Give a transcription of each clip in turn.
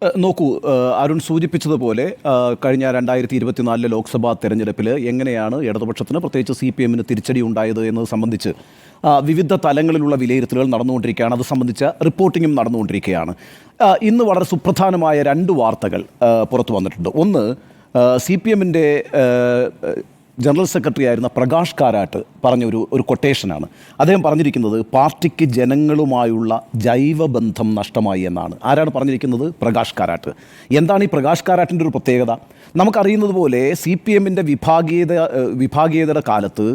നോക്കൂ, അരുൺ സൂചിപ്പിച്ചതുപോലെ കഴിഞ്ഞ 2024 ലോക്സഭാ തെരഞ്ഞെടുപ്പിൽ എങ്ങനെയാണ് ഇടതുപക്ഷത്തിന് പ്രത്യേകിച്ച് CPM-ന് തിരിച്ചടി ഉണ്ടായത് എന്നത് സംബന്ധിച്ച് വിവിധ തലങ്ങളിലുള്ള വിലയിരുത്തലുകൾ നടന്നുകൊണ്ടിരിക്കുകയാണ്. അത് സംബന്ധിച്ച റിപ്പോർട്ടിങ്ങും നടന്നുകൊണ്ടിരിക്കുകയാണ്. ഇന്ന് വളരെ സുപ്രധാനമായ 2 വാർത്തകൾ പുറത്തു വന്നിട്ടുണ്ട്. ഒന്ന്, CPM-ൻ്റെ ജനറൽ സെക്രട്ടറി ആയിരുന്ന പ്രകാശ് കാരാട്ട് പറഞ്ഞ ഒരു കൊട്ടേഷനാണ്. അദ്ദേഹം പറഞ്ഞിരിക്കുന്നത് പാർട്ടിക്ക് ജനങ്ങളുമായുള്ള ജൈവബന്ധം നഷ്ടമായി എന്നാണ്. ആരാണ് പറഞ്ഞിരിക്കുന്നത്? പ്രകാശ് കാരാട്ട്. എന്താണ് ഈ പ്രകാശ് കാരാട്ടിൻ്റെ ഒരു പ്രത്യേകത? നമുക്കറിയുന്നത് പോലെ CPM-ൻ്റെ വിഭാഗീയതയുടെ കാലത്ത്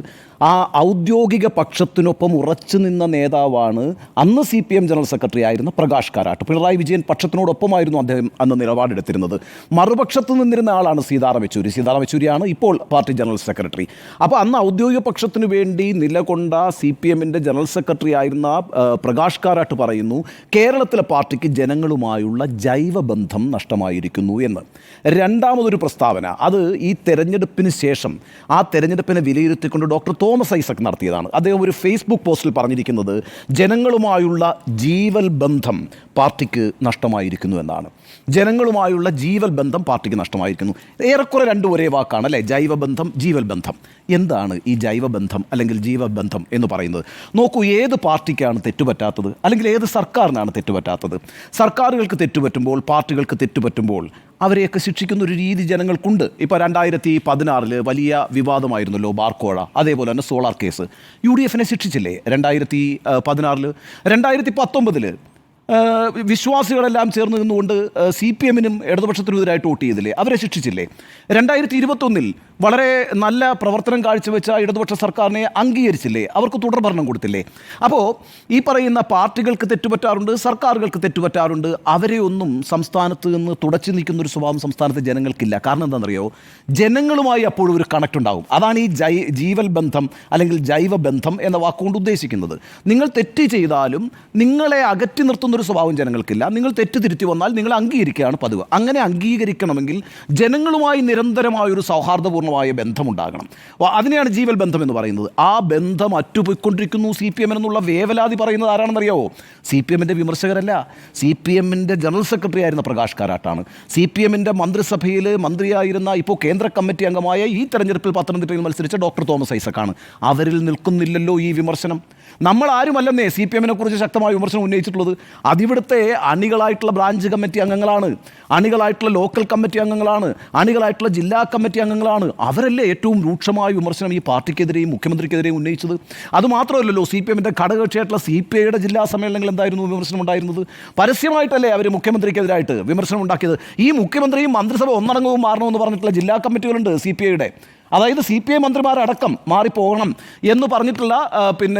ആ ഔദ്യോഗിക പക്ഷത്തിനൊപ്പം ഉറച്ചു നിന്ന നേതാവാണ് അന്ന് CPM ജനറൽ സെക്രട്ടറി ആയിരുന്ന പ്രകാശ് കാരാട്ട്. പിണറായി വിജയൻ പക്ഷത്തിനോടൊപ്പമായിരുന്നു അദ്ദേഹം അന്ന് നിലപാടെടുത്തിരുന്നത്. മറുപക്ഷത്ത് നിന്നിരുന്ന ആളാണ് സീതാറാം യെച്ചൂരിയാണ് ഇപ്പോൾ പാർട്ടി ജനറൽ സെക്രട്ടറി. അപ്പോൾ അന്ന് ഔദ്യോഗിക പക്ഷത്തിനു വേണ്ടി നിലകൊണ്ട CPM-ൻ്റെ ജനറൽ സെക്രട്ടറി ആയിരുന്ന പ്രകാശ് കാരാട്ട് പറയുന്നു, കേരളത്തിലെ പാർട്ടിക്ക് ജനങ്ങളുമായുള്ള ജൈവബന്ധം നഷ്ടമായിരിക്കുന്നു എന്ന്. രണ്ടാമതൊരു പ്രസ്താവന, അത് ഈ തെരഞ്ഞെടുപ്പിന് ശേഷം ആ തെരഞ്ഞെടുപ്പിനെ വിലയിരുത്തിക്കൊണ്ട് ഡോക്ടർ തോമസ് ഐസക് നടത്തിയതാണ്. അദ്ദേഹം ഒരു ഫേസ്ബുക്ക് പോസ്റ്റിൽ പറഞ്ഞിരിക്കുന്നത് ജനങ്ങളുമായുള്ള ജീവൽ ബന്ധം പാർട്ടിക്ക് നഷ്ടമായിരിക്കുന്നു എന്നാണ്. ജനങ്ങളുമായുള്ള ജീവൽ ബന്ധം പാർട്ടിക്ക് നഷ്ടമായിരിക്കുന്നു. ഏറെക്കുറെ രണ്ടും ഒരേ വാക്കാണ് അല്ലേ? ജൈവബന്ധം, ജീവൽ ബന്ധം. എന്താണ് ഈ ജൈവബന്ധം അല്ലെങ്കിൽ ജീവബന്ധം എന്ന് പറയുന്നത്? നോക്കൂ, ഏത് പാർട്ടിക്കാണ് തെറ്റുപറ്റാത്തത്? അല്ലെങ്കിൽ ഏത് സർക്കാരിനാണ് തെറ്റുപറ്റാത്തത്? സർക്കാരുകൾക്ക് തെറ്റുപറ്റുമ്പോൾ, പാർട്ടികൾക്ക് തെറ്റുപറ്റുമ്പോൾ അവരെയൊക്കെ ശിക്ഷിക്കുന്ന ഒരു രീതി ജനങ്ങൾക്കുണ്ട്. ഇപ്പോൾ 2016 വലിയ വിവാദമായിരുന്നല്ലോ ബാർക്കോഴ, അതേപോലെ തന്നെ സോളാർ കേസ്. UDF-നെ ശിക്ഷിച്ചില്ലേ 2016? 2019 വിശ്വാസികളെല്ലാം ചേർന്ന് നിന്നുകൊണ്ട് CPM-നും ഇടതുപക്ഷത്തിനും എതിരായിട്ട് വോട്ട് ചെയ്തില്ലേ? അവരെ ശിക്ഷിച്ചില്ലേ? 2021 വളരെ നല്ല പ്രവർത്തനം കാഴ്ചവെച്ച ഇടതുപക്ഷ സർക്കാരിനെ അംഗീകരിച്ചില്ലേ? അവർക്ക് തുടർഭരണം കൊടുത്തില്ലേ? അപ്പോൾ ഈ പറയുന്ന പാർട്ടികൾക്ക് തെറ്റുപറ്റാറുണ്ട്, സർക്കാരുകൾക്ക് തെറ്റുപറ്റാറുണ്ട്. അവരെ ഒന്നും സംസ്ഥാനത്ത് നിന്ന് തുടച്ചു നീക്കുന്ന ഒരു സ്വഭാവം സംസ്ഥാനത്തെ ജനങ്ങൾക്കില്ല. കാരണം എന്താണെന്നറിയോ? ജനങ്ങളുമായി അപ്പോഴും ഒരു കണക്ട് ഉണ്ടാവും. അതാണ് ഈ ജീവൽ ബന്ധം അല്ലെങ്കിൽ ജൈവബന്ധം എന്ന വാക്കുകൊണ്ട് ഉദ്ദേശിക്കുന്നത്. നിങ്ങൾ തെറ്റ് ചെയ്താലും നിങ്ങളെ അകറ്റി നിർത്തുന്ന ഒരു സ്വഭാവം ജനങ്ങൾക്കില്ല. നിങ്ങൾ തെറ്റ് തിരുത്തി വന്നാൽ നിങ്ങൾ അംഗീകരിക്കുകയാണ് പതിവ്. അങ്ങനെ അംഗീകരിക്കണമെങ്കിൽ ജനങ്ങളുമായി നിരന്തരമായൊരു സൗഹാർദ്ദപൂർണ്ണമായ ബന്ധമുണ്ടാകണം. അതിനെയാണ് ജീവൽ ബന്ധം എന്ന് പറയുന്നത്. ആ ബന്ധം അറ്റുപോയിക്കൊണ്ടിരിക്കുന്നു CPM എന്നുള്ള വേവലാതി പറയുന്നത് ആരാണെന്നറിയാവോ? CPM-ൻ്റെ വിമർശകരല്ല, CPM-ൻ്റെ ജനറൽ സെക്രട്ടറി ആയിരുന്ന പ്രകാശ് കാരാട്ടാണ്. CPM-ൻ്റെ മന്ത്രിസഭയിൽ മന്ത്രിയായിരുന്ന, ഇപ്പോൾ കേന്ദ്ര കമ്മിറ്റി അംഗമായ, ഈ തെരഞ്ഞെടുപ്പിൽ പത്തനംതിട്ടയിൽ മത്സരിച്ച ഡോക്ടർ തോമസ് ഐസക്കാണ്. അവരിൽ നിൽക്കുന്നില്ലല്ലോ ഈ വിമർശനം. നമ്മൾ ആരുമല്ലെന്നേ CPM-നെ കുറിച്ച് ശക്തമായ വിമർശനം ഉന്നയിച്ചിട്ടുള്ളത്. അതിവിടുത്തെ അണികളായിട്ടുള്ള ബ്രാഞ്ച് കമ്മിറ്റി അംഗങ്ങളാണ്, അണികളായിട്ടുള്ള ലോക്കൽ കമ്മിറ്റി അംഗങ്ങളാണ്, അണികളായിട്ടുള്ള ജില്ലാ കമ്മിറ്റി അംഗങ്ങളാണ്. അവരല്ലേ ഏറ്റവും രൂക്ഷമായ വിമർശനം ഈ പാർട്ടിക്കെതിരെയും മുഖ്യമന്ത്രിക്കെതിരെയും ഉന്നയിച്ചത്. അതുമാത്രമല്ലല്ലോ, CPM-ൻ്റെ ഘടകകക്ഷിയായിട്ടുള്ള CPI-യുടെ ജില്ലാ സമ്മേളനങ്ങൾ എന്തായിരുന്നു വിമർശനം ഉണ്ടായിരുന്നത്? പരസ്യമായിട്ടല്ലേ അവർ മുഖ്യമന്ത്രിക്കെതിരായിട്ട് വിമർശനം ഉണ്ടാക്കിയത്. ഈ മുഖ്യമന്ത്രിയും മന്ത്രിസഭ ഒന്നടങ്കവും മാറണമെന്ന് പറഞ്ഞിട്ടുള്ള ജില്ലാ കമ്മിറ്റികളുണ്ട് CPI-യുടെ. അതായത് CPI മന്ത്രിമാരടക്കം മാറിപ്പോകണം എന്ന് പറഞ്ഞിട്ടുള്ള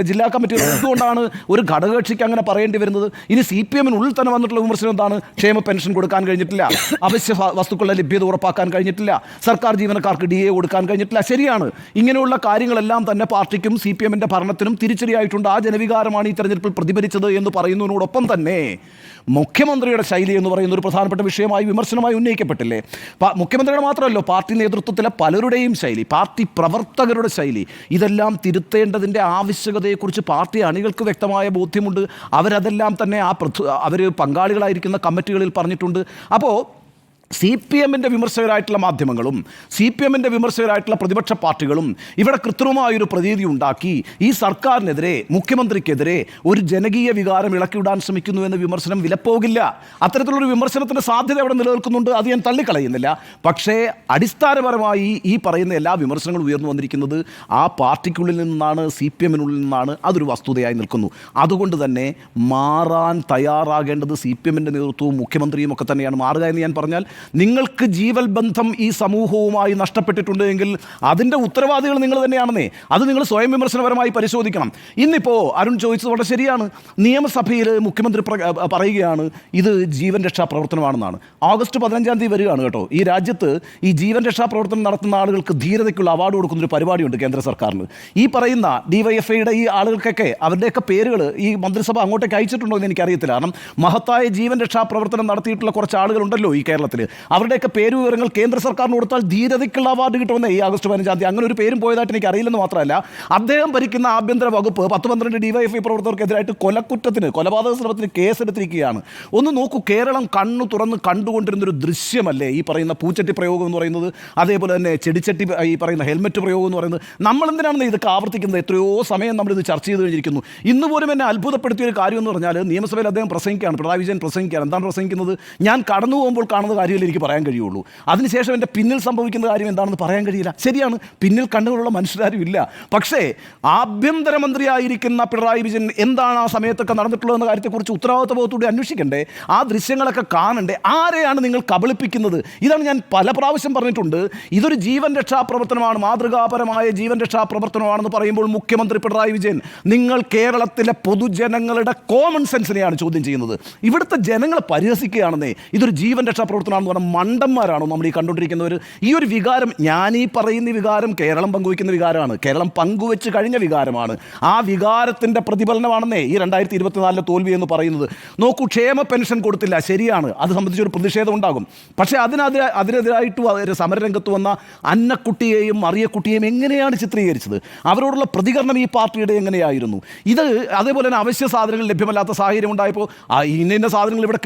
ജില്ലാ കമ്മിറ്റികൾ. എന്തുകൊണ്ടാണ് ഒരു ഘടകകക്ഷിക്ക് അങ്ങനെ പറയേണ്ടി വരുന്നത്? ഇനി CPM-നുള്ളിൽ തന്നെ വന്നിട്ടുള്ള വിമർശനം എന്താണ്? ക്ഷേമ പെൻഷൻ കൊടുക്കാൻ കഴിഞ്ഞിട്ടില്ല, അവശ്യ വസ്തുക്കളുടെ ലഭ്യത ഉറപ്പാക്കാൻ കഴിഞ്ഞിട്ടില്ല, സർക്കാർ ജീവനക്കാർക്ക് DA കൊടുക്കാൻ കഴിഞ്ഞിട്ടില്ല. ശരിയാണ്, ഇങ്ങനെയുള്ള കാര്യങ്ങളെല്ലാം തന്നെ പാർട്ടിക്കും CPM-ൻ്റെ ഭരണത്തിനും തിരിച്ചടിയായിട്ടുണ്ട്. ആ ജനവികാരമാണ് ഈ തെരഞ്ഞെടുപ്പിൽ പ്രതിഫലിച്ചത് എന്ന് പറയുന്നതിനോടൊപ്പം തന്നെ മുഖ്യമന്ത്രിയുടെ ശൈലി എന്ന് പറയുന്ന ഒരു പ്രധാനപ്പെട്ട വിഷയമായി വിമർശനമായി ഉന്നയിക്കപ്പെട്ടില്ലേ? മുഖ്യമന്ത്രിയുടെ മാത്രമല്ലോ, പാർട്ടി നേതൃത്വത്തിലെ പലരുടെയും ശൈലി, പാർട്ടി പ്രവർത്തകരുടെ ശൈലി, ഇതെല്ലാം തിരുത്തേണ്ടതിൻ്റെ ആവശ്യകതയെക്കുറിച്ച് പാർട്ടി അണികൾക്ക് വ്യക്തമായ ബോധ്യമുണ്ട്. അവരതെല്ലാം തന്നെ അവർ പങ്കാളികളായിരിക്കുന്ന കമ്മിറ്റികളിൽ പറഞ്ഞിട്ടുണ്ട്. അപ്പോൾ CPM-ൻ്റെ വിമർശകരായിട്ടുള്ള മാധ്യമങ്ങളും CPM-ൻ്റെ വിമർശകരായിട്ടുള്ള പ്രതിപക്ഷ പാർട്ടികളും ഇവിടെ കൃത്രിമമായൊരു പ്രതീതി ഉണ്ടാക്കി ഈ സർക്കാരിനെതിരെ, മുഖ്യമന്ത്രിക്കെതിരെ ഒരു ജനകീയ വികാരം ഇളക്കിവിടാൻ ശ്രമിക്കുന്നു എന്ന വിമർശനം വിലപ്പോകില്ല. അത്തരത്തിലുള്ളൊരു വിമർശനത്തിൻ്റെ സാധ്യത അവിടെ നിലനിൽക്കുന്നുണ്ട്, അത് ഞാൻ തള്ളിക്കളയുന്നില്ല. പക്ഷേ അടിസ്ഥാനപരമായി ഈ പറയുന്ന എല്ലാ വിമർശനങ്ങളും ഉയർന്നു വന്നിരിക്കുന്നത് ആ പാർട്ടിക്കുള്ളിൽ നിന്നാണ്, CPM-നുള്ളിൽ നിന്നാണ്. അതൊരു വസ്തുതയായി നിൽക്കുന്നു. അതുകൊണ്ട് തന്നെ മാറാൻ തയ്യാറാകേണ്ടത് CPM-ൻ്റെ നേതൃത്വവും മുഖ്യമന്ത്രിയും ഒക്കെ തന്നെയാണ്. മാറുക എന്ന് ഞാൻ പറഞ്ഞാൽ, നിങ്ങൾക്ക് ജീവൽ ബന്ധം ഈ സമൂഹവുമായി നഷ്ടപ്പെട്ടിട്ടുണ്ട് എങ്കിൽ അതിൻ്റെ ഉത്തരവാദികൾ നിങ്ങൾ തന്നെയാണെന്നേ. അത് നിങ്ങൾ സ്വയം വിമർശനപരമായി പരിശോധിക്കണം. ഇന്നിപ്പോൾ അരുൺ ചോദിച്ചത് വളരെ ശരിയാണ്. നിയമസഭയിൽ മുഖ്യമന്ത്രി പറയുകയാണ് ഇത് ജീവൻ രക്ഷാ പ്രവർത്തനമാണെന്നാണ്. ഓഗസ്റ്റ് 15 വരികയാണ് കേട്ടോ. ഈ രാജ്യത്ത് ഈ ജീവൻ രക്ഷാ പ്രവർത്തനം നടത്തുന്ന ആളുകൾക്ക് ധീരതയ്ക്കുള്ള അവാർഡ് കൊടുക്കുന്നൊരു പരിപാടിയുണ്ട് കേന്ദ്ര സർക്കാരിന്. ഈ പറയുന്ന DYFIയുടെ ഈ ആളുകൾക്കൊക്കെ അവരുടെയൊക്കെ പേരുകൾ ഈ മന്ത്രിസഭ അങ്ങോട്ടേക്ക് അയച്ചിട്ടുണ്ടോ എന്ന് എനിക്കറിയത്തില്ല. കാരണം മഹത്തായ ജീവൻ രക്ഷാ പ്രവർത്തനം നടത്തിയിട്ടുള്ള കുറച്ച് ആളുകളുണ്ടല്ലോ ഈ കേരളത്തിൽ. അവരുടെയൊക്കെ പേര് വിവരങ്ങൾ കേന്ദ്ര സർക്കാരിന് കൊടുത്താൽ ധീരതയ്ക്കുള്ള അവാർഡ് കിട്ടുമെന്ന് ഈ ആഗസ്റ്റ് 15-ാം തീയതി. അങ്ങനെ ഒരു പേരും പോയതായിട്ട് എനിക്ക് അറിയില്ലെന്ന് മാത്രമല്ല, അദ്ദേഹം ഭരിക്കുന്ന ആഭ്യന്തര വകുപ്പ് 10-12 ഡിവൈഎഫ്ഐ പ്രവർത്തകർക്കെതിരായിട്ട് കൊലപാതക ശ്രമത്തിന് കേസെടുത്തിരിക്കുകയാണ്. ഒന്ന് നോക്കൂ, കേരളം കണ്ണു തുറന്ന് കണ്ടുകൊണ്ടിരുന്നൊരു ദൃശ്യമല്ലേ ഈ പറയുന്ന പൂച്ചട്ടി പ്രയോഗം എന്ന് പറയുന്നത്, അതേപോലെ തന്നെ ചെടിച്ചട്ടി ഈ പറയുന്ന ഹെൽമെറ്റ് പ്രയോഗം എന്ന് പറയുന്നത്. നമ്മൾ എന്തിനാണ് ഇതൊക്കെ ആവർത്തിക്കുന്നത്? എത്രയോ സമയം നമ്മളിത് ചർച്ച ചെയ്ത് കഴിഞ്ഞിരിക്കുന്നു. ഇന്ന് പോലും എന്നെ അത്ഭുതപ്പെടുത്തിയ ഒരു കാര്യം എന്ന് പറഞ്ഞാൽ, നിയമസഭയിൽ അദ്ദേഹം പ്രസംഗിക്കുകയാണ്, പിണറായി വിജയൻ പ്രസംഗിക്കുകയാണ്. എന്താണ് പ്രസംഗിക്കുന്നത്? ഞാൻ കടന്നു പോകുമ്പോൾ കാണുന്ന കാര്യമല്ലേ എനിക്ക് പറയാൻ കഴിയുള്ളൂ, അതിനുശേഷം എൻ്റെ പിന്നിൽ സംഭവിക്കുന്ന കാര്യം എന്താണെന്ന് പറയാൻ കഴിയില്ല. ശരിയാണ്, പിന്നിൽ കണ്ണുകളുള്ള മനുഷ്യരാരും ഇല്ല. പക്ഷേ ആഭ്യന്തരമന്ത്രിയായിരിക്കുന്ന പിണറായി വിജയൻ എന്താണ് ആ സമയത്തൊക്കെ നടന്നിട്ടുള്ളതെന്ന കാര്യത്തെക്കുറിച്ച് ഉത്തരവാദിത്വബോധത്തോടെ അന്വേഷിക്കണ്ടേ? ആ ദൃശ്യങ്ങളൊക്കെ കാണണ്ടേ? ആരെയാണ് നിങ്ങൾ കബളിപ്പിക്കുന്നത്? ഇതാണ് ഞാൻ പല പ്രാവശ്യം പറഞ്ഞിട്ടുണ്ട്. ഇതൊരു ജീവൻ രക്ഷാപ്രവർത്തനമാണ്, മാതൃകാപരമായ ജീവൻ രക്ഷാപ്രവർത്തനമാണെന്ന് പറയുമ്പോൾ മുഖ്യമന്ത്രി പിണറായി വിജയൻ, നിങ്ങൾ കേരളത്തിലെ പൊതുജനങ്ങളുടെ കോമൺ സെൻസിനെയാണ് ചോദ്യം ചെയ്യുന്നത്. ഇവിടുത്തെ ജനങ്ങളെ പരിഹസിക്കുകയാണെന്നേ. ഇതൊരു ജീവൻ രക്ഷാപ്രവർത്തനമാണെന്ന് പറഞ്ഞാൽ മണ്ടന്മാരാണോ നമ്മൾ ഈ കണ്ടുകൊണ്ടിരിക്കുന്നവർ? ഈ ഒരു വികാരം, ഞാനീ പറയുന്ന വികാരം കേരളം പങ്കുവയ്ക്കുന്ന വികാരമാണ്, കേരളം പങ്കുവെച്ച് കഴിഞ്ഞ വികാരമാണ്. ആ വികാരത്തിൻ്റെ പ്രതിഫലനമാണെന്നേ ഈ 2024 തോൽവി എന്ന് പറയുന്നത്. നോക്കൂ, ക്ഷേമ പെൻഷൻ കൊടുത്തില്ല, ശരിയാണ്, അത് സംബന്ധിച്ചൊരു പ്രതിഷേധം ഉണ്ടാകും. പക്ഷേ അതിനെതിരായിട്ട് സമരരംഗത്ത് വന്ന അന്നക്കുട്ടിയെയും മറിയക്കുട്ടിയെയും എങ്ങനെയാണ് ചിത്രീകരിച്ചത്? അവരോടുള്ള പ്രതികരണം ഈ പാർട്ടിയുടെ എങ്ങനെയായിരുന്നു? ഇത് അതേപോലെ തന്നെ അവശ്യ സാധനങ്ങൾ ലഭ്യമല്ലാത്ത സാഹചര്യം ഉണ്ടായപ്പോൾ ഇന്ന സാധനങ്ങൾ ഇവിടെ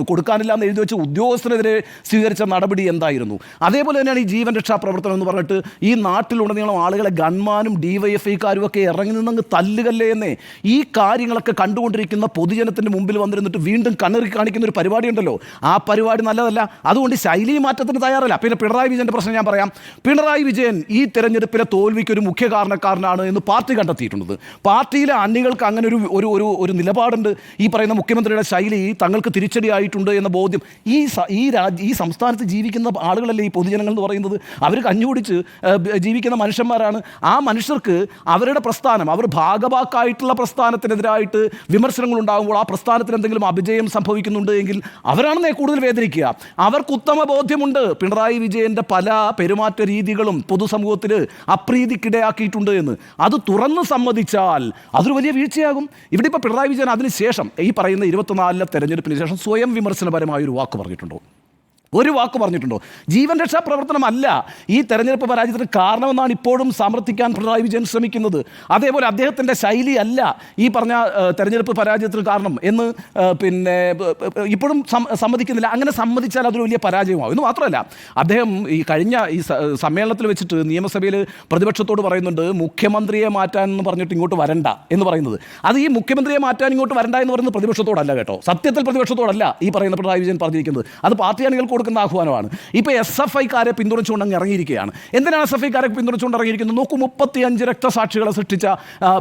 കൊടുക്കാനില്ല എന്ന് എഴുതി വെച്ച് ഉദ്യോഗസ്ഥനെതിരെ സ്വീകരിച്ച നടപടി എന്തായിരുന്നു? അതേപോലെ തന്നെയാണ് ഈ ജീവൻ രക്ഷാ പ്രവർത്തനം എന്ന് പറഞ്ഞിട്ട് ഈ നാട്ടിലുടനീളം ആളുകളെ ഗൺമാനും ഡിവൈഎഫ്ഐക്കാരും ഒക്കെ ഇറങ്ങി നിന്നങ്ങ് തല്ലുകല്ലേ എന്നേ. ഈ കാര്യങ്ങളൊക്കെ കണ്ടുകൊണ്ടിരിക്കുന്ന പൊതുജനത്തിൻ്റെ മുമ്പിൽ വന്നിരുന്നിട്ട് വീണ്ടും കണ്ണെറുക്കി കാണിക്കുന്ന ഒരു പരിപാടി ഉണ്ടല്ലോ, ആ പരിപാടി നല്ലതല്ല. അതുകൊണ്ട് ശൈലി മാറ്റത്തിന് തയ്യാറല്ല. പിന്നെ പിണറായി വിജയൻ്റെ പ്രശ്നം ഞാൻ പറയാം. പിണറായി വിജയൻ ഈ തെരഞ്ഞെടുപ്പിലെ തോൽവിക്ക് ഒരു മുഖ്യ കാരണക്കാരനാണ് എന്ന് പാർട്ടി കണ്ടെത്തിയിട്ടുള്ളത്. പാർട്ടിയിലെ അണികൾക്ക് അങ്ങനെ ഒരു നിലപാടുണ്ട്. ഈ പറയുന്ന മുഖ്യമന്ത്രിയുടെ ശൈലി തങ്ങൾക്ക് തിരിച്ചടിയായിട്ടുണ്ട് എന്ന ബോധ്യം. ഈ സംസ്ഥാനത്ത് ജീവിക്കുന്ന ആളുകളല്ലേ ഈ പൊതുജനങ്ങൾ എന്ന് പറയുന്നത്. അവർ കഞ്ഞുപിടിച്ച് ജീവിക്കുന്ന മനുഷ്യന്മാരാണ്. ആ മനുഷ്യർക്ക് അവരുടെ പ്രസ്ഥാനം, അവർ ഭാഗവാക്കായിട്ടുള്ള പ്രസ്ഥാനത്തിനെതിരായിട്ട് വിമർശനങ്ങൾ ഉണ്ടാകുമ്പോൾ ആ പ്രസ്ഥാനത്തിന് എന്തെങ്കിലും അപജയം സംഭവിക്കുന്നുണ്ട് എങ്കിൽ അവരാണെന്നേ കൂടുതൽ വേദനിക്കുക. അവർക്ക് ഉത്തമ ബോധ്യമുണ്ട് പിണറായി വിജയൻ്റെ പല പെരുമാറ്റ രീതികളും പൊതുസമൂഹത്തിൽ അപ്രീതിക്കിടയാക്കിയിട്ടുണ്ട് എന്ന്. അത് തുറന്ന് സമ്മതിച്ചാൽ അതൊരു വലിയ വീഴ്ചയാകും. ഇവിടെ ഇപ്പോൾ പിണറായി വിജയൻ അതിനുശേഷം ഈ പറയുന്ന 24 തെരഞ്ഞെടുപ്പിന് ശേഷം സ്വയം വിമർശനപരമായൊരു വാക്ക് പറഞ്ഞിട്ടുണ്ടോ? ഒരു വാക്ക് പറഞ്ഞിട്ടുണ്ടോ? ജീവൻ രക്ഷാ പ്രവർത്തനമല്ല ഈ തെരഞ്ഞെടുപ്പ് പരാജയത്തിന് കാരണമെന്നാണ് ഇപ്പോഴും സമർത്ഥിക്കാൻ പിണറായി വിജയൻ ശ്രമിക്കുന്നത്. അതേപോലെ അദ്ദേഹത്തിൻ്റെ ശൈലി അല്ല ഈ പറഞ്ഞ തെരഞ്ഞെടുപ്പ് പരാജയത്തിന് കാരണം എന്ന് പിന്നെ ഇപ്പോഴും സമ്മതിക്കുന്നില്ല. അങ്ങനെ സമ്മതിച്ചാൽ അതൊരു വലിയ പരാജയമാവും. എന്ന് മാത്രമല്ല, അദ്ദേഹം ഈ കഴിഞ്ഞ ഈ സമ്മേളനത്തിൽ വെച്ചിട്ട് നിയമസഭയിൽ പ്രതിപക്ഷത്തോട് പറയുന്നുണ്ട് മുഖ്യമന്ത്രിയെ മാറ്റാൻ എന്ന് പറഞ്ഞിട്ട് ഇങ്ങോട്ട് വരണ്ട എന്ന് പറയുന്നത്. അത് ഈ മുഖ്യമന്ത്രിയെ മാറ്റാൻ ഇങ്ങോട്ട് വരണ്ട എന്ന് പറയുന്നത് പ്രതിപക്ഷത്തോടല്ല കേട്ടോ, സത്യത്തിൽ പ്രതിപക്ഷത്തോടല്ല ഈ പറയുന്ന പിണറായി വിജയൻ പറഞ്ഞിരിക്കുന്നത്. അത് പാർട്ടി അണികൾക്ക് കൊടുക്കുന്ന ആഹ്വാനമാണ്. ഇപ്പോൾ SFIക്കാരെ പിന്തുണച്ചുകൊണ്ട് അങ്ങ് ഇറങ്ങിയിരിക്കുകയാണ്. എന്തിനാണ് SFIക്കാരെ പിന്തുണച്ചുകൊണ്ട് ഇറങ്ങിയിരിക്കുന്നത്? നോക്കൂ, 35 രക്തസാക്ഷികളെ സൃഷ്ടിച്ച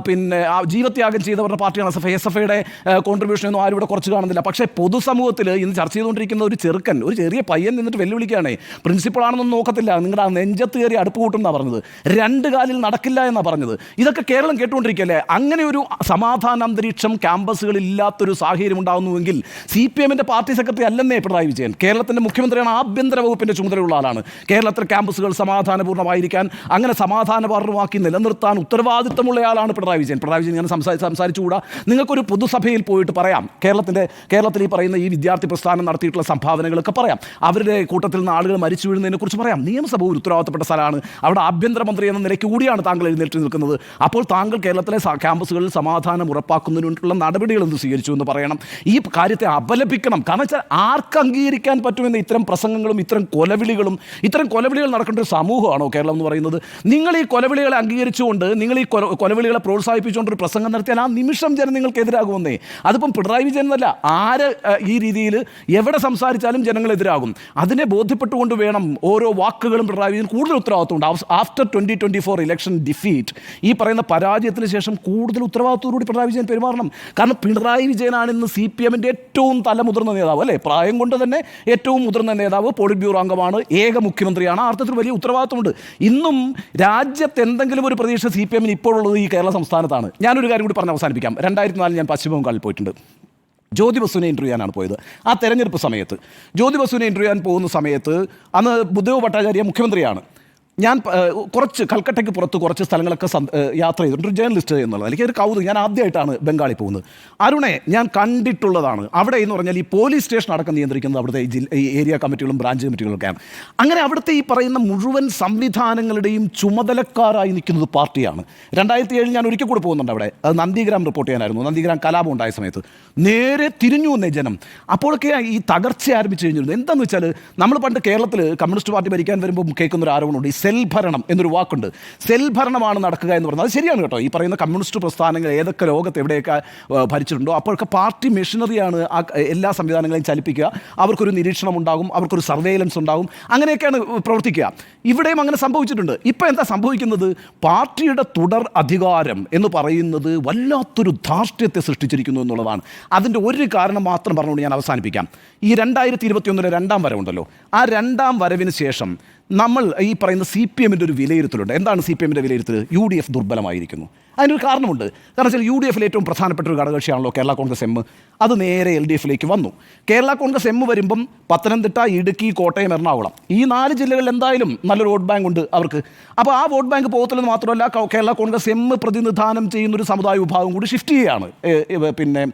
പിന്നെ ജീവത്യാഗം ചെയ്തവരുടെ പാർട്ടിയാണ് SFIയുടെ കോൺട്രിബ്യൂഷൻ ഒന്നും ആരും ഇവിടെ കുറച്ച് കാണുന്നില്ല. പക്ഷേ പൊതുസമൂഹത്തിൽ ഇന്ന് ചർച്ച ചെയ്തുകൊണ്ടിരിക്കുന്ന ഒരു ചെറുക്കൻ, ഒരു ചെറിയ പയ്യൻ നിന്നിട്ട് വെല്ലുവിളിക്കുകയാണേ, പ്രിൻസിപ്പളാണെന്നൊന്നും നോക്കത്തില്ല, നിങ്ങളുടെ ആ നെഞ്ചത്ത് കയറി അടുപ്പ് കൂട്ടുമെന്നാണ് പറഞ്ഞത്, 2 കാലിൽ നടക്കില്ല എന്നാണ് പറഞ്ഞത്. ഇതൊക്കെ കേരളം കേട്ടുകൊണ്ടിരിക്കുകയല്ലേ? അങ്ങനെ ഒരു സമാധാന അന്തരീക്ഷം ക്യാമ്പസുകളിൽ ഇല്ലാത്തൊരു സാഹചര്യം ഉണ്ടാകുന്നുവെങ്കിൽ CPMൻ്റെ പാർട്ടി സെക്രട്ടറി അല്ലെന്നേ പിണറായി വിജയൻ. കേരളത്തിൻ്റെ മുഖ്യമന്ത്രിയാണ്, ആഭ്യന്തര വകുപ്പിൻ്റെ ചുമതലയുള്ള ആളാണ്. കേരളത്തിലെ ക്യാമ്പസുകൾ സമാധാനപൂർണ്ണമായിരിക്കാൻ, അങ്ങനെ സമാധാനപൂർണ്ണമാക്കി നിലനിർത്താൻ ഉത്തരവാദിത്തമുള്ളയാളാണ് പിണറായി വിജയൻ. പിണറായി വിജയൻ ഇങ്ങനെ സംസാരിച്ചുകൂടാ. നിങ്ങൾക്കൊരു പൊതുസഭയിൽ പോയിട്ട് പറയാം, കേരളത്തിൽ ഈ പറയുന്ന ഈ വിദ്യാർത്ഥി പ്രസ്ഥാനം നടത്തിയിട്ടുള്ള സംഭാവനകളൊക്കെ പറയാം, അവരുടെ കൂട്ടത്തിൽ നിന്ന് ആളുകൾ മരിച്ചു വീഴുന്നതിനെക്കുറിച്ച് പറയാം. നിയമസഭ ഒരു ഉത്തരവാദിത്തപ്പെട്ട സ്ഥലമാണ്. അവിടെ ആഭ്യന്തരമന്ത്രി എന്ന നിലയ്ക്ക് കൂടിയാണ് താങ്കൾ എഴുന്നേറ്റ് നിൽക്കുന്നത്. അപ്പോൾ താങ്കൾ കേരളത്തിലെ ക്യാമ്പസുകളിൽ സമാധാനം ഉറപ്പാക്കുന്നതിനുള്ള നടപടികൾ എന്ത് സ്വീകരിച്ചു എന്ന് പറയണം. ഈ കാര്യത്തെ അപലപിക്കണം. കാരണം വെച്ചാൽ ആർക്ക് അംഗീകരിക്കാൻ പറ്റുമെന്ന് ഇത്തരം പ്രസംഗങ്ങളും ഇത്തരം കൊലവിളികൾ നടക്കേണ്ട ഒരു സമൂഹമാണോ കേരളം എന്ന് പറയുന്നത്? നിങ്ങൾ ഈ കൊലവിളികളെ അംഗീകരിച്ചുകൊണ്ട്, നിങ്ങൾ ഈ കൊലവിളികളെ പ്രോത്സാഹിപ്പിച്ചുകൊണ്ട് ഒരു പ്രസംഗം നടത്തിയാൽ ആ നിമിഷം ജനം നിങ്ങൾക്കെതിരാകുമെന്നേ. അതിപ്പം പിണറായി വിജയൻ എന്നല്ല, ആര് ഈ രീതിയിൽ എവിടെ സംസാരിച്ചാലും ജനങ്ങളെതിരാകും. അതിനെ ബോധ്യപ്പെട്ടുകൊണ്ട് വേണം ഓരോ വാക്കുകളും പിണറായി വിജയൻ കൂടുതൽ ഉത്തരവാദിത്വമുണ്ട്. ആഫ്റ്റർ 2024 ഇലക്ഷൻ ഡിഫീറ്റ്, ഈ പറയുന്ന പരാജയത്തിന് ശേഷം കൂടുതൽ ഉത്തരവാദിത്വത്തോടുകൂടി പിണറായി വിജയൻ പെരുമാറണം. കാരണം പിണറായി വിജയനാണ് ഇന്ന് CPMൻ്റെ ഏറ്റവും തലമുതിർന്ന നേതാവ്, അല്ലേ? പ്രായം കൊണ്ട് തന്നെ ഏറ്റവും മുതിർന്ന നേതാവ്, പോളിറ്റ് ബ്യൂറോ അംഗമാണ്, ഏക മുഖ്യമന്ത്രിയാണ്. ആ അർത്ഥത്തിൽ വലിയ ഉത്തരവാദിത്വമുണ്ട്. ഇന്നും രാജ്യത്ത് എന്തെങ്കിലും ഒരു പ്രതീക്ഷ CPMന് ഇപ്പോഴുള്ളത് ഈ കേരള സംസ്ഥാനത്താണ്. ഞാനൊരു കാര്യം കൂടി പറഞ്ഞ് അവസാനിപ്പിക്കാം. 2004 ഞാൻ പശ്ചിമ ബംഗാളിൽ പോയിട്ടുണ്ട്. ജ്യോതി ബസുവിനെ ഇൻ്റർവ്യൂ ചെയ്യാനാണ് പോയത്. ആ തെരഞ്ഞെടുപ്പ് സമയത്ത് ജ്യോതി ബസുവിനെ ഇൻ്റർവ്യൂ ചെയ്യാൻ പോകുന്ന സമയത്ത് അന്ന് ബുദ്ധദേവ് ഭട്ടാചാര്യ മുഖ്യമന്ത്രിയാണ്. ഞാൻ കുറച്ച് കൽക്കട്ടയ്ക്ക് പുറത്ത് കുറച്ച് സ്ഥലങ്ങളൊക്കെ യാത്ര ചെയ്തിട്ടുണ്ട്, ഒരു ജേർണലിസ്റ്റ് എന്നുള്ളത് എനിക്ക് ഒരു കൗതുകം. ഞാൻ ആദ്യമായിട്ടാണ് ബംഗാളിൽ പോകുന്നത്. അരുണെ, ഞാൻ കണ്ടിട്ടുള്ളതാണ് അവിടെ എന്ന് പറഞ്ഞാൽ ഈ പോലീസ് സ്റ്റേഷൻ അടക്കം നിയന്ത്രിക്കുന്നത് അവിടുത്തെ ഈ ഏരിയ കമ്മിറ്റികളും ബ്രാഞ്ച് കമ്മിറ്റികളൊക്കെയാണ്. അങ്ങനെ അവിടുത്തെ ഈ പറയുന്ന മുഴുവൻ സംവിധാനങ്ങളുടെയും ചുമതലക്കാരായി നിൽക്കുന്നത് പാർട്ടിയാണ്. 2007 ഞാൻ ഒരിക്കൽ കൂടെ പോകുന്നുണ്ട് അവിടെ. അത് നന്ദിഗ്രാം റിപ്പോർട്ട് ചെയ്യാനായിരുന്നു. നന്ദിഗ്രാം കലാപം ഉണ്ടായ സമയത്ത് നേരെ തിരിഞ്ഞു വന്നേ ജനം. അപ്പോഴൊക്കെ ഈ തകർച്ച ആരംഭിച്ചു കഴിഞ്ഞിരുന്നു. എന്താണെന്ന് വെച്ചാൽ നമ്മൾ പണ്ട് കേരളത്തിൽ കമ്മ്യൂണിസ്റ്റ് പാർട്ടി ഭരിക്കാൻ വരുമ്പോൾ കേൾക്കുന്ന ഒരു ആരോപണമുണ്ട്, ഈ സെൽ ഭരണം എന്നൊരു വാക്കുണ്ട്. സെൽ ഭരണമാണ് നടക്കുക എന്ന് പറയുന്നത്. അത് ശരിയാണ് കേട്ടോ. ഈ പറയുന്ന കമ്മ്യൂണിസ്റ്റ് പ്രസ്ഥാനങ്ങൾ ഏതൊക്കെ ലോകത്ത് എവിടെയൊക്കെ ഭരിച്ചിട്ടുണ്ടോ അപ്പോഴൊക്കെ പാർട്ടി മെഷീനറിയാണ് ആ എല്ലാ സംവിധാനങ്ങളെയും ചലിപ്പിക്കുക. അവർക്കൊരു നിരീക്ഷണം ഉണ്ടാകും, അവർക്കൊരു സർവേലൻസ് ഉണ്ടാകും, അങ്ങനെയൊക്കെയാണ് പ്രവർത്തിക്കുക. ഇവിടെയും അങ്ങനെ സംഭവിച്ചിട്ടുണ്ട്. ഇപ്പോൾ എന്താ സംഭവിക്കുന്നത്? പാർട്ടിയുടെ തുടർ അധികാരം എന്ന് പറയുന്നത് വല്ലാത്തൊരു ധാർഷ്ട്യത്തെ സൃഷ്ടിച്ചിരിക്കുന്നു എന്നുള്ളതാണ്. അതിൻ്റെ ഒരു കാരണം മാത്രം പറഞ്ഞുകൊണ്ട് ഞാൻ അവസാനിപ്പിക്കാം. ഈ 2021 രണ്ടാം വരവുണ്ടല്ലോ, ആ രണ്ടാം വരവിന് ശേഷം നമ്മൾ ഈ പറയുന്ന CPM-ൻ്റെ ഒരു വിലയിരുത്തലുണ്ട്. എന്താണ് CPM-ൻ്റെ വിലയിരുത്തൽ? UDF ദുർബലമായിരിക്കുന്നു. അതിനൊരു കാരണമുണ്ട്. കാരണം വെച്ചാൽ UDF-ൽ ഏറ്റവും പ്രധാനപ്പെട്ട ഒരു ഘടകകക്ഷിയാണല്ലോ കേരള കോൺഗ്രസ് എം. അത് നേരെ LDF-ലേക്ക് വന്നു. കേരള കോൺഗ്രസ് എം വരുമ്പം പത്തനംതിട്ട, ഇടുക്കി, കോട്ടയം, എറണാകുളം ഈ 4 ജില്ലകളിൽ എന്തായാലും നല്ലൊരു വോട്ട് ബാങ്ക് ഉണ്ട് അവർക്ക്. അപ്പോൾ ആ വോട്ട് ബാങ്ക് പോകത്തില്ലെന്ന് മാത്രമല്ല, കേരള കോൺഗ്രസ് എം പ്രതിനിധാനം ചെയ്യുന്നൊരു സമുദായ വിഭാഗം കൂടി ഷിഫ്റ്റ് ചെയ്യുകയാണ് പിന്നെ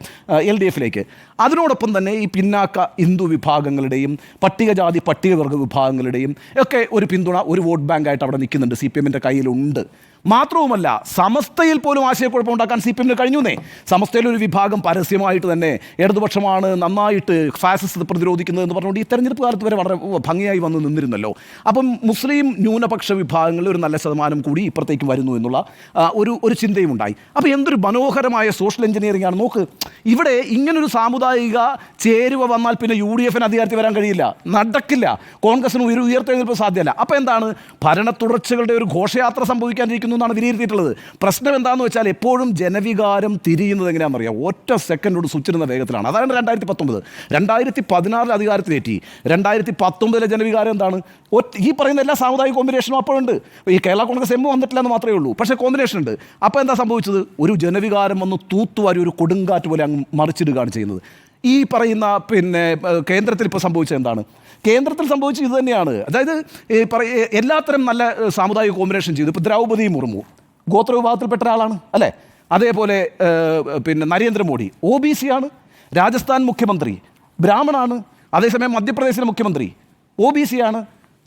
LDF-ലേക്ക്. അതിനോടൊപ്പം തന്നെ ഈ പിന്നാക്ക ഹിന്ദു വിഭാഗങ്ങളുടെയും പട്ടികജാതി പട്ടികവർഗ വിഭാഗങ്ങളുടെയും ഒക്കെ ഒരു പിന്തുണ, ഒരു വോട്ട് ബാങ്കായിട്ട് അവിടെ നിൽക്കുന്നുണ്ട്, CPM-ൻ്റെ കയ്യിലുണ്ട്. മാത്രവുമല്ല, സമസ്തയിൽ പോലും ആശയക്കുഴപ്പം ഉണ്ടാക്കാൻ CPM-ന് കഴിഞ്ഞുന്നേ. സമസ്തയിൽ ഒരു വിഭാഗം പരസ്യമായിട്ട് തന്നെ ഇടതുപക്ഷമാണ് നന്നായിട്ട് ഫാസിസ്റ്റ് പ്രതിരോധിക്കുന്നത് എന്ന് പറഞ്ഞുകൊണ്ട് ഈ തെരഞ്ഞെടുപ്പ് കാലത്ത് വരെ വളരെ ഭംഗിയായി വന്ന് നിന്നിരുന്നല്ലോ. അപ്പം മുസ്ലിം ന്യൂനപക്ഷ വിഭാഗങ്ങളിൽ ഒരു നല്ല ശതമാനം കൂടി ഇപ്പുറത്തേക്ക് വരുന്നു എന്നുള്ള ഒരു ചിന്തയും ഉണ്ടായി. അപ്പോൾ എന്തൊരു മനോഹരമായ സോഷ്യൽ എഞ്ചിനീയറിംഗ് ആണ്. നോക്ക്, ഇവിടെ ഇങ്ങനൊരു സാമുദായിക ചേരുവ വന്നാൽ പിന്നെ UDF-ന് അധികാരത്തിൽ വരാൻ കഴിയില്ല, നടക്കില്ല. കോൺഗ്രസിന് ഒരു ഉയർത്തെഴുന്നേൽപ്പ് സാധ്യമല്ല. അപ്പോൾ എന്താണ്? ഭരണ തുടർച്ചകളുടെ ഒരു ഘോഷയാത്ര സംഭവിക്കാനിരിക്കുന്നു എന്നാണ് വിലയിരുത്തിയിട്ടുള്ളത്. പ്രശ്നം എന്താണെന്ന് വെച്ചാൽ എപ്പോഴും ജനവികാരം തിരിയുന്നത് എങ്ങനെയാണെന്ന് അറിയാം, ഒറ്റ സെക്കൻഡോട് സ്വിച്ചിടുന്ന വേഗത്തിലാണ്. അതാണ് 2019. 2016 അധികാരത്തിലേറ്റി. 2019 ജനവികാരം എന്താണ്? ഈ പറയുന്ന എല്ലാ സാമുദായിക കോമ്പിനേഷനും അപ്പോഴുണ്ട്. ഈ കേരള കോൺഗ്രസ് എം വന്നിട്ടില്ല എന്ന് മാത്രമേ ഉള്ളൂ, പക്ഷേ കോമ്പിനേഷൻ ഉണ്ട്. അപ്പോൾ എന്താ സംഭവിച്ചത്? ഒരു ജനവികാരം വന്ന് തൂത്തുവാരി ഒരു കൊടുങ്കാറ്റ് പോലെ അങ്ങ് മറിച്ചിടുകയാണ് ചെയ്യുന്നത്. ഈ പറയുന്ന പിന്നെ കേന്ദ്രത്തിൽ ഇപ്പോൾ സംഭവിച്ചത് എന്താണ്? കേന്ദ്രത്തിൽ സംഭവിച്ചത് ഇത് തന്നെയാണ്. അതായത് എല്ലാത്തരം നല്ല സാമുദായിക കോമ്പിനേഷൻ ചെയ്തു. ഇപ്പോൾ ദ്രൗപദി മുർമു ഗോത്ര വിഭാഗത്തിൽപ്പെട്ട ഒരാളാണ് അല്ലേ? അതേപോലെ പിന്നെ നരേന്ദ്രമോദി OBC ആണ്. രാജസ്ഥാൻ മുഖ്യമന്ത്രി ബ്രാഹ്മണാണ്. അതേസമയം മധ്യപ്രദേശിലെ മുഖ്യമന്ത്രി OBC ആണ്.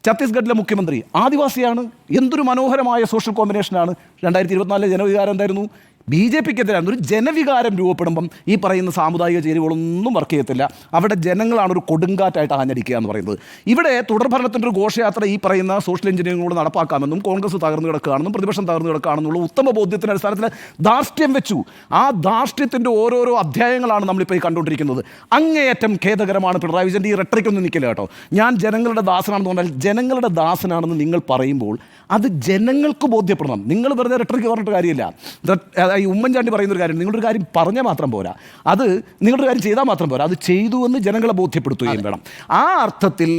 ഛത്തീസ്ഗഡിലെ മുഖ്യമന്ത്രി ആദിവാസിയാണ്. എന്തൊരു മനോഹരമായ സോഷ്യൽ കോമ്പിനേഷനാണ്. 2024 ജനവികാരം എന്തായിരുന്നു? BJP-ക്കെതിരാണ്. ഒരു ജനവികാരം രൂപപ്പെടുമ്പം ഈ പറയുന്ന സാമുദായിക ചേരുവകളൊന്നും വർക്ക് ചെയ്യത്തില്ല. അവിടെ ജനങ്ങളാണ് ഒരു കൊടുങ്കാറ്റായിട്ട് ആഞ്ഞടിക്കുക എന്ന് പറയുന്നത്. ഇവിടെ തുടർഭരണത്തിൻ്റെ ഒരു ഘോഷയാത്ര ഈ പറയുന്ന സോഷ്യൽ എഞ്ചിനീയറിംഗോട് നടപ്പാക്കാമെന്നും കോൺഗ്രസ് തകർന്നു കിടക്കുകയാണെന്നും പ്രതിപക്ഷം തകർന്നു കിടക്കുകയാണെന്നുള്ള ഉത്തമ ബോധ്യത്തിൻ്റെ അടിസ്ഥാനത്തിൽ ധാർഷ്ട്യം വെച്ചു. ആ ധാർഷ്ട്യത്തിൻ്റെ ഓരോരോ അധ്യായങ്ങളാണ് നമ്മളിപ്പോൾ ഈ കണ്ടുകൊണ്ടിരിക്കുന്നത്. അങ്ങേയറ്റം ഖേദകരമാണ്. പിണറായി വിജയൻ്റെ ഈ റെട്രിക്കൊന്നും നിൽക്കില്ല കേട്ടോ. ഞാൻ ജനങ്ങളുടെ ദാസനാണെന്ന് പറഞ്ഞാൽ ജനങ്ങളുടെ ദാസനാണെന്ന് നിങ്ങൾ പറയുമ്പോൾ അത് ജനങ്ങൾക്ക് ബോധ്യപ്പെടണം. നിങ്ങൾ വെറുതെ റെട്രിക്ക് പറഞ്ഞിട്ട് കാര്യമില്ല. ഈ ഉമ്മൻചാണ്ടി പറയുന്നൊരു കാര്യം, നിങ്ങളൊരു കാര്യം പറഞ്ഞാൽ മാത്രം പോരാ, അത് നിങ്ങളൊരു കാര്യം ചെയ്താൽ മാത്രം പോരാ, അത് ചെയ്തു എന്ന് ജനങ്ങളെ ബോധ്യപ്പെടുത്തുകയും വേണം. ആ അർത്ഥത്തിൽ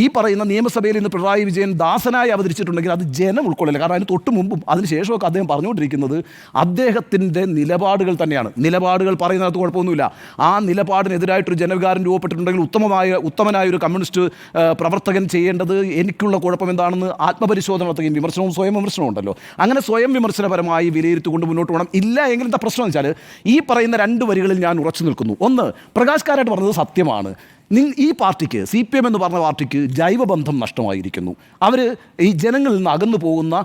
ഈ പറയുന്ന നിയമസഭയിൽ ഇന്ന് പിണറായി വിജയൻ ദാസനായി അവതരിച്ചിട്ടുണ്ടെങ്കിൽ അത് ജനം ഉൾക്കൊള്ളില്ല. കാരണം അതിന് തൊട്ട് മുമ്പും അതിനുശേഷമൊക്കെ അദ്ദേഹം പറഞ്ഞുകൊണ്ടിരിക്കുന്നത് അദ്ദേഹത്തിൻ്റെ നിലപാടുകൾ തന്നെയാണ്. നിലപാടുകൾ പറയുന്നതിനകത്ത് കുഴപ്പമൊന്നുമില്ല. ആ നിലപാടിനെതിരായിട്ടൊരു ജനവികാരം രൂപപ്പെട്ടിട്ടുണ്ടെങ്കിൽ ഉത്തമനായ ഒരു കമ്മ്യൂണിസ്റ്റ് പ്രവർത്തകൻ ചെയ്യേണ്ടത് എനിക്കുള്ള കുഴപ്പം എന്താണെന്ന് ആത്മപരിശോധന നടത്തുകയും വിമർശനവും സ്വയം വിമർശനവും ഉണ്ടല്ലോ, അങ്ങനെ സ്വയം വിമർശനപരമായി വിലയിരുത്തിക്കൊണ്ട് മുന്നോട്ട് പോകണം. ഇല്ല എങ്കിൽ എന്താ പ്രശ്നം എന്ന് വെച്ചാൽ ഈ പറയുന്ന 2 വരികളിൽ ഞാൻ ഉറച്ചു നിൽക്കുന്നു. ഒന്ന്, പ്രകാശ് കാരാട്ട് പറഞ്ഞത് സത്യമാണ്. ഈ പാർട്ടിക്ക്, CPM എന്ന് പറഞ്ഞ പാർട്ടിക്ക് ജൈവബന്ധം നഷ്ടമായിരിക്കുന്നു. അവർ ഈ ജനങ്ങളിൽ നിന്ന് അകന്നു പോകുന്ന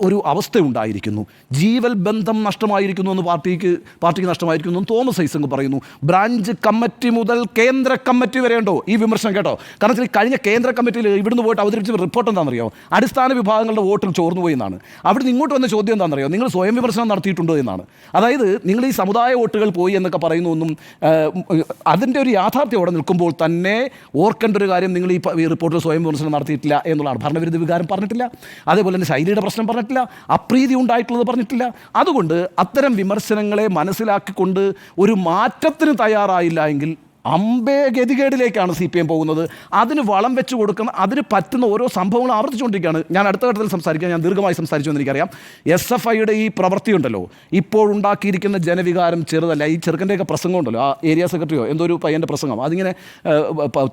ഒരു അവസ്ഥയുണ്ടായിരിക്കുന്നു. ജീവൽ ബന്ധം നഷ്ടമായിരിക്കുന്നു എന്ന് പാർട്ടിക്ക് നഷ്ടമായിരിക്കുന്നു എന്ന് തോമസ് ഐസക് പറയുന്നു. ബ്രാഞ്ച് കമ്മിറ്റി മുതൽ കേന്ദ്ര കമ്മിറ്റി വരെ ഉണ്ടോ ഈ വിമർശനം കേട്ടോ. കാരണം കഴിഞ്ഞ കേന്ദ്ര കമ്മിറ്റിയിൽ ഇവിടുന്ന് പോയിട്ട് അവതരിപ്പിച്ച റിപ്പോർട്ട് എന്താണെന്നറിയോ? അടിസ്ഥാന വിഭാഗങ്ങളുടെ വോട്ടിൽ ചോർന്നു പോയി എന്നാണ്. അവിടുന്ന് ഇങ്ങോട്ട് വന്ന ചോദ്യം എന്താണെന്നറിയോ? നിങ്ങൾ സ്വയം വിമർശനം നടത്തിയിട്ടുണ്ടോ എന്നാണ്. അതായത് നിങ്ങൾ ഈ സമുദായ വോട്ടുകൾ പോയി എന്നൊക്കെ പറയുന്നു ഒന്നും അതിൻ്റെ ഒരു യാഥാർത്ഥ്യം അവിടെ നിൽക്കുമ്പോൾ തന്നെ ഓർക്കേണ്ട ഒരു കാര്യം, നിങ്ങൾ ഈ റിപ്പോർട്ടിൽ സ്വയം വിമർശനം നടത്തിയിട്ടില്ല എന്നുള്ളതാണ്. ഭരണവിരുദ്ധ വികാരം പറഞ്ഞിട്ടില്ല, അതേപോലെ തന്നെ ശൈലിയുടെ പ്രശ്നം പറഞ്ഞിട്ടില്ല, അപ്രീതി ഉണ്ടായിട്ടുള്ളത് പറഞ്ഞിട്ടില്ല. അതുകൊണ്ട് അത്തരം വിമർശനങ്ങളെ മനസ്സിലാക്കിക്കൊണ്ട് ഒരു മാറ്റത്തിന് തയ്യാറായില്ല എങ്കിൽ അമ്പേ ഗതികേടിലേക്കാണ് CPM പോകുന്നത്. അതിന് വളം വെച്ച് കൊടുക്കുന്ന, അതിന് പറ്റുന്ന ഓരോ സംഭവങ്ങളും ആവർത്തിച്ചുകൊണ്ടിരിക്കുകയാണ്. ഞാൻ അടുത്ത ഘട്ടത്തിൽ സംസാരിക്കാം, ഞാൻ ദീർഘമായി സംസാരിച്ചു എന്ന് എനിക്കറിയാം. SFIയുടെ ഈ പ്രവൃത്തിയുണ്ടല്ലോ, ഇപ്പോൾ ഉണ്ടാക്കിയിരിക്കുന്ന ജനവികാരം ചെറുതല്ല. ഈ ചെറുക്കൻ്റെയൊക്കെ പ്രസംഗം ഉണ്ടല്ലോ, ആ ഏരിയ സെക്രട്ടറിയോ എന്തോ ഒരു പയ്യൻ്റെ പ്രസംഗം, അതിങ്ങനെ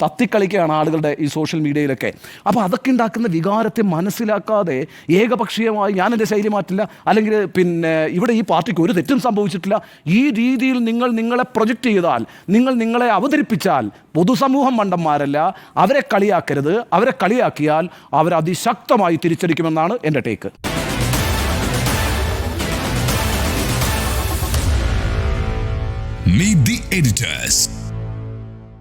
തത്തിക്കളിക്കുകയാണ് ആളുകളുടെ ഈ സോഷ്യൽ മീഡിയയിലൊക്കെ. അപ്പോൾ അതൊക്കെ ഉണ്ടാക്കുന്ന വികാരത്തെ മനസ്സിലാക്കാതെ ഏകപക്ഷീയമായി ഞാൻ എൻ്റെ ശൈലി മാറ്റില്ല, അല്ലെങ്കിൽ ഇവിടെ ഈ പാർട്ടിക്ക് ഒരു തെറ്റും സംഭവിച്ചിട്ടില്ല, ഈ രീതിയിൽ നിങ്ങളെ പ്രൊജക്റ്റ് ചെയ്താൽ, നിങ്ങളെ അവതരിപ്പിച്ചാൽ പൊതുസമൂഹം മണ്ടന്മാരല്ല, അവരെ കളിയാക്കരുത്. അവരെ കളിയാക്കിയാൽ അവർ അതിശക്തമായി തിരിച്ചടിക്കുമെന്നാണ് എൻ്റെ ടേക്ക്. Meet the editors.